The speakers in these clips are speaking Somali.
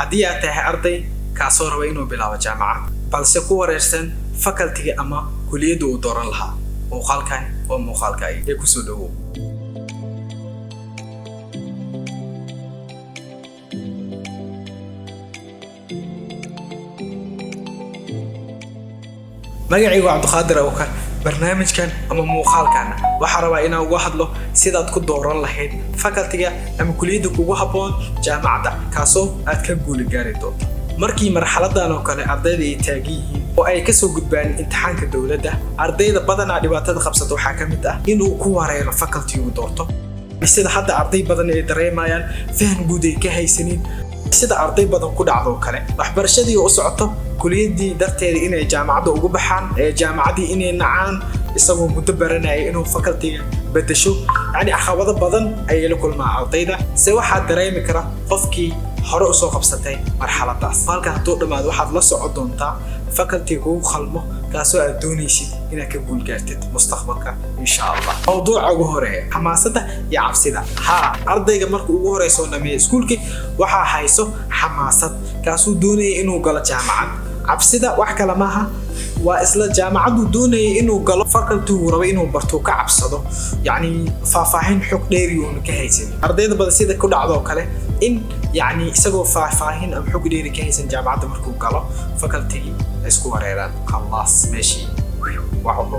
haddii aad tahay arday kaasoo raba inuu bilaabo jaamacad balse ku wareersan faculty ama kulliyadda uu dooran lahaa muuqaalkan waa muuqaalka ay ku soo dhawow magacaygu Cabdiqaadir Awkar barnaamijkan ama muuqaalkan waxa rabaa inaan uga hadlo sidaad ku dooran lahayd faculty ama kulliyadda kugu habboon jaamacadda kaasoo aad ka guul gaari doonto markii marxaladan oo kale ardayda ay taagiyihiin oo ay ka soo gudbaan imtixaanka dawladda ardayda badanaa dhibaatada qabsata waxaa ka mid ah inuu ku wareero faculty uu doorto sida hadda arday badan ay dareemayaan faham guud ay ka haysanin sida arday badan ku dhacdo kale waxbarashadii oo socoto kulliyadii darteeda inay jaamacadda ugu baxaan jaamacadii inay nacaan isagoo muddo baranaya inuu faculty bedesho yani caqabado badan ay la kulmaan ardayda se waxaa dareemi kara qofkii hore u soo qabsatay marxaladaas halka haduu dhamaad waxaad la socon doontaa faculty kugu khalmo kaasoo aad doonaysid inaad ka guul gaartid mustaqbalka insha Allah mawduuca ugu horeeya xamaasadda iyo cabsida ardayga markuu ugu horeyso dhameeyo iskuulka waxaa hayso xamaasad kaasoo doonaya inuu galo jaamacad cabsida wax kale maaha waa isla jaamacadu doonaya inuu galo faculty uu rabo inuu barto ka cabsado yani faahfaahin xog dheeri oo ka haysan ardayda badan sida ku dhacdo kale in yani isagoo faahfaahin am xog dheeri ka haysan jaamacadda markuu galo faculty isku wareeraan khalaas meeshii waxba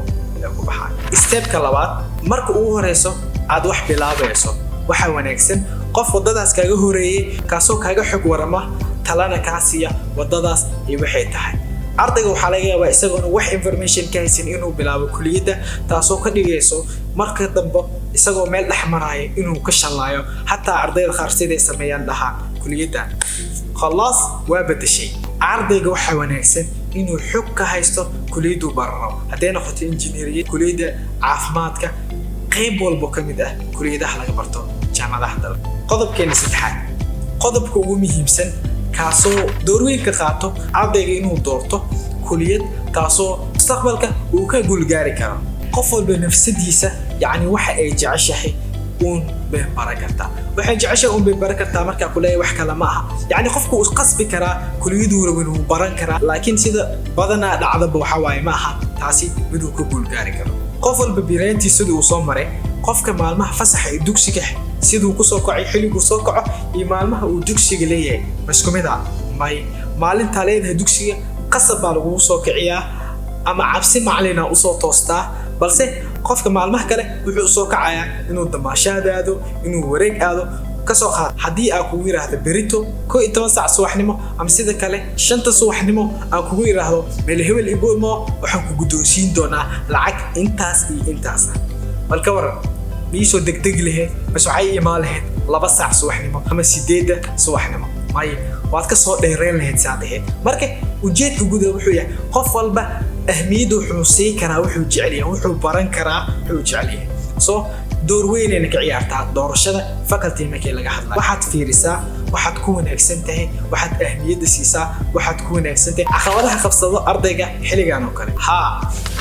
ku baxaan stepka labaad marka uu horeyso aad wax bilaabayso waxa wanaagsan qof wadadaas kaaga horeeyay kaasoo kaaga xog warama talana kaasiya wadadaas iyo waxay tahay ardayga waxa laga yaabaa isagoo wax information ka haysan inuu bilaabo kulliyadda taasoo ka dhigayso marka dambe isagoo meel dhaxmaraya inuu ka shalaayo hatta ardayda qaar sidee sameeyaan dhahaan kulliyadda khalaas waa bedeshay ardayga waxa wanaagsan inuu xog ka haysto kulliyaddu bararo haddii noqoto engineering kulliyadda caafimaadka qayb walba kamid ah kulliyadaha laga barto jaamacadaha dalka qodobkeena saddexaad qodobka ugu muhiimsan kaasoo door weyn ka qaato ardayga inuu doorto kulliyad taasoo mustaqbalka uu ka guul gaari karo qof walba nafsadiisa yani waxa ay jeceshahay uun bay baran kartaa waxay jeceshahay uun bay baran kartaa marka kulliyad wax kale ma aha yani qofku uu qasbi karaa kulliyadu uu baran karaa laakiin sida badanaa dhacdaba waxa waaye ma aha taasi mid uu ka guul gaari karo qof walba bilaantiisa uu soo maray qofka maalmaha fasaxa ee dugsiga sidoo ku soo kacay xiligu soo kaco iyo maalmaha uu dugsiga leeyahay isku mid ah maalinta leedahay dugsiga qasab baa lagu soo kiciyaa ama cabsi macalina u soo toostaa balse qofka maalmaha kale wuxuu soo kacayaa inuu damaashaadaado inuu wareeg aado ka soo qaad hadii aad kugu yiraahdo berito 12 saac subaxnimo ama sida kale 5 subaxnimo aan kugu yiraahdo meel hebel ibomo waxaan ku guddoonsiin doonaa lacag intaas iyo intaas balka waran miisoo degdeg leh bas waxay imaalahayd 2 saac subaxnimo ama 8 subaxnimo waad ka soo dheereen lahayd saacadaheed marka ujeedka guud wuxuu yahay qof walba ahmiyadu wuxuu sii karaa wuxuu jecel yahay wuxuu baran karaa wuxuu jecel yahay soo door weyn ay ka ciyaartaa doorashada faculty markii laga hadlayo waxaad fiirisaa waxaad ku wanaagsan tahay waxaad ahmiyada siisaa waxaad ku wanaagsan tahay caqabadaha qabsado ardayga xilligan oo kale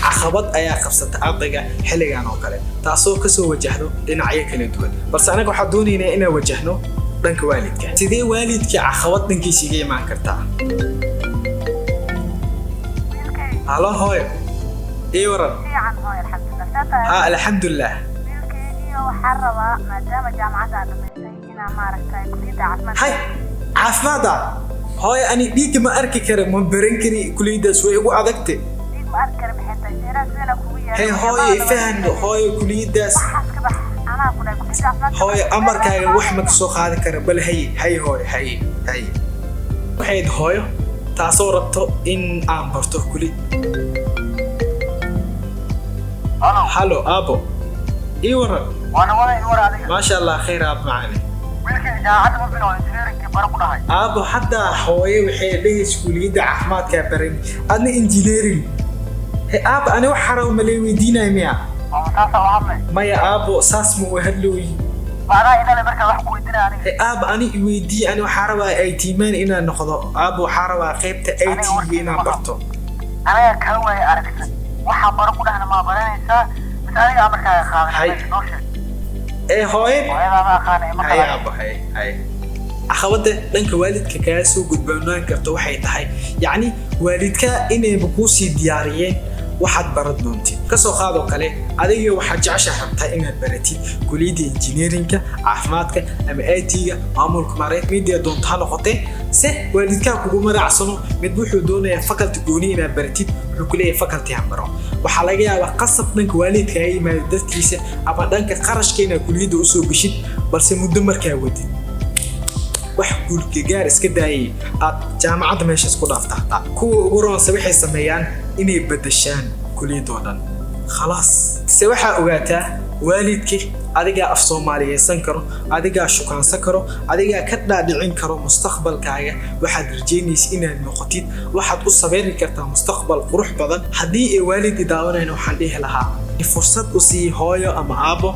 caqabad ayaa qabsata ardayga xilligan oo kale taasoo ka soo wajahdo dhinacyo kala duwan balse anaga waxa doonaynaa inaan wajahno dhanka waalidka sidee waalidka caqabad dhankiisa iga imaan kartaa halo hooyo waran alxamdulillah waxaan rabaa maadaama jaamacadda dhameysay inaan maaragtay kulliyadda caafimaadda hooyo ani dhiig ma arki karo ma baran kari kulliyaddaas way ugu adagtay dhiig ma arki karo maxay tahay seeraasina kugu yeeray hooyo faham hooyo kulliyaddaas hooyo amarkaaga wax ma ka soo qaadi kara bal hay hooyo hay waxayd hooyo taasoo rabto in aan barto kulliyad halo abo waran ما شاء الله خير أب معنا. أبو حتى حوي وحيله سكولي ده أحمد كبرين أنا إنجينيرين. أب أنا وحرام ملوي دينا ميا. ما يا أبو ساس مو هلوي. أب أنا ويدي أنا وحرام أيتي من إنا نخضع. أبو حرام قيبت أيتي إنا برتو. أنا كلوي أركز. وحبرك ده أنا ما برينسا. أنا أمرك خالد. هاي هاي أبو هاي caqabada dhanka waalidka kaga soo gudboonaan karto waxay tahay yacni waalidka inay ku sii diyaariyeen waxaad baran doontid kasoo qaado kale adiga waxaad jeceshahay rabtaa inaad baratid kulliyadda engineeringa caafimaadka ama IT-ga maamulka maareynta media doonta ha noqotee se waalidka kugu maracsano mid wuxuu doonayaa faculty gooni inaad baratid wuxuu ku leeyahay faculty hambaro waxaa laga yaabaa qasab dhanka waalidka ay yimaado dadkiisa ama dhanka qarashka inaad kulliyadda u soo gashid balse muddo markaa wadid wax guulka gaar iska daayay aad jaamacadda meeshaas ku dhaaftaa kuwa ugu roonse waxay sameeyaan inay bedeshaan kulliyadoodan khalaas se waxaa ogaataa waalidkii adigaa af Soomaaliyeysan karo adigaa shukaansan karo adigaa ka dhaadhicin karo mustaqbalkaaga waxaad rajaynaysaa inaad noqotid waxaad u sameyn kartaa mustaqbal qurux badan haddii ay waalid daawanayaan waxaan dhihi lahaa fursad u sii hooyo ama aabo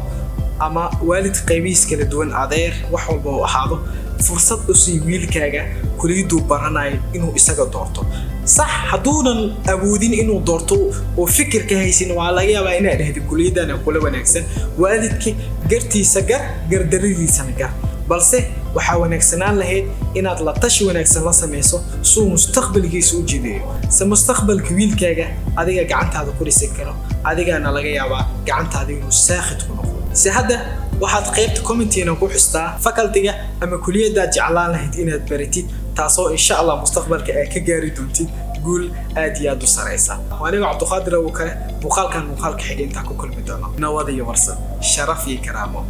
ama waalid qaybiis kala duwan adeer wax walba oo ahaado fursad u sii wiilkaaga kulliyadu baranayo inuu isaga doorto صح haduunan awoodin inuu doorto oo fikirka haysin waa laga yaabaa inaad dhahdo kulliyadana kula wanaagsan waalidki gartiisa gardaridiisa gar balse waxa wanaagsanaan lahayd inaad la tashi wanaagsan la sameeyso soo mustaqbalkiisa u jideeyo sa mustaqbalka wiilkaaga adiga gacantaada ku dhisi karo adigana laga yaabaa gacantaada inuu saaxid ku noqdo si hadda waxaad qaybta commentina ku xustaa faculty-ga ama kulliyadda jeclaan lahayd inaad baratid taasoo insha Allah mustaqbalka ay ka gaari doontid guul aad iyo aad u sareysa waaniga Cabduqaadir oo kale muuqaalka xigeenta ku kulmi doono nabad iyo warsan sharaf iyo karaamo